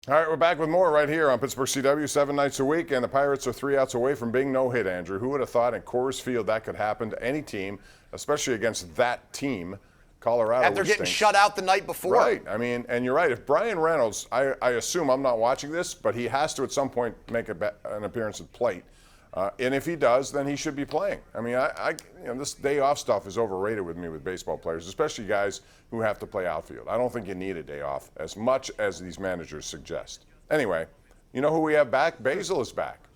All right, we're back with more right here on Pittsburgh CW 7 nights a week, and the Pirates are 3 outs away from being no-hit, Andrew. Who would have thought in Coors Field that could happen to any team, especially against that team, Colorado? After getting shut out the night before. Right. I mean, and you're right. If Brian Reynolds, I assume I'm not watching this, but he has to at some point make an appearance at plate. And if he does, then he should be playing. I mean, this day off stuff is overrated with me with baseball players, especially guys who have to play outfield. I don't think you need a day off as much as these managers suggest. Anyway, you know who we have back? Basil is back.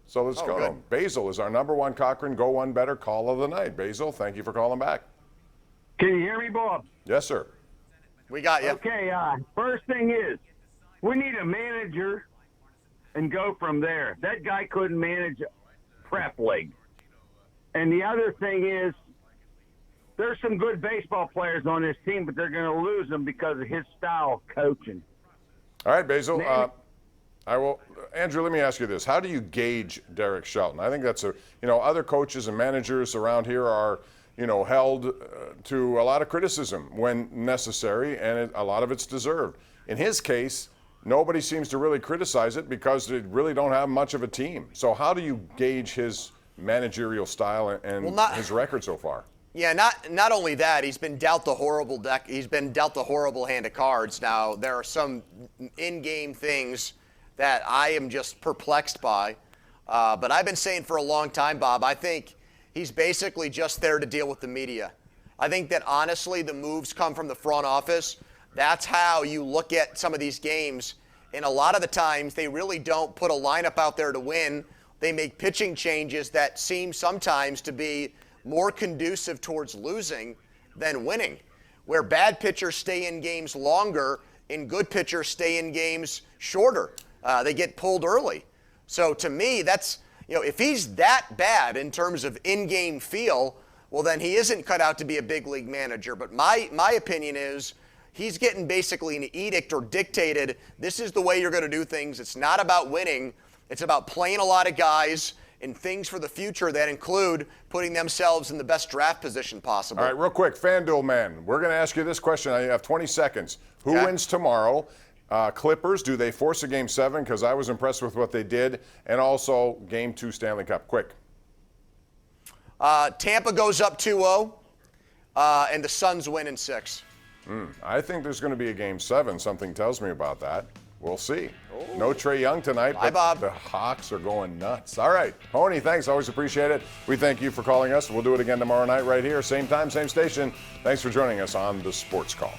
So let's go to him. Basil is our number one Cochrane Go One Better call of the night. Basil, thank you for calling back. Can you hear me, Bob? Yes, sir. We got you. Okay, first thing is, we need a manager and go from there. That guy couldn't manage prep league. And the other thing is, there's some good baseball players on this team, but they're going to lose them because of his style of coaching. All right, Basil. Andrew, let me ask you this. How do you gauge Derek Shelton? I think that's other coaches and managers around here are, held to a lot of criticism when necessary, and a lot of it's deserved. In his case, nobody seems to really criticize it because they really don't have much of a team. So how do you gauge his managerial style and his record so far? Yeah, not only that, he's been dealt the horrible deck. He's been dealt the horrible hand of cards. Now, there are some in-game things that I am just perplexed by. But I've been saying for a long time, Bob, I think he's basically just there to deal with the media. I think that, honestly, the moves come from the front office. That's how you look at some of these games. And a lot of the times, they really don't put a lineup out there to win. They make pitching changes that seem sometimes to be more conducive towards losing than winning, where bad pitchers stay in games longer and good pitchers stay in games shorter. They get pulled early. So to me, that's, if he's that bad in terms of in-game feel, well, then he isn't cut out to be a big league manager. But my opinion is he's getting basically an edict or dictated, this is the way you're going to do things. It's not about winning. It's about playing a lot of guys and things for the future that include putting themselves in the best draft position possible. All right, real quick, FanDuel man, we're going to ask you this question. I have 20 seconds. Who wins tomorrow? Clippers, do they force a Game 7? Because I was impressed with what they did. And also, Game 2 Stanley Cup. Quick. Tampa goes up 2-0, and the Suns win in 6. I think there's going to be a Game 7. Something tells me about that. We'll see. No Trae Young tonight, but Bob. The Hawks are going nuts. All right. Pony, thanks. Always appreciate it. We thank you for calling us. We'll do it again tomorrow night right here. Same time, same station. Thanks for joining us on the Sports Call.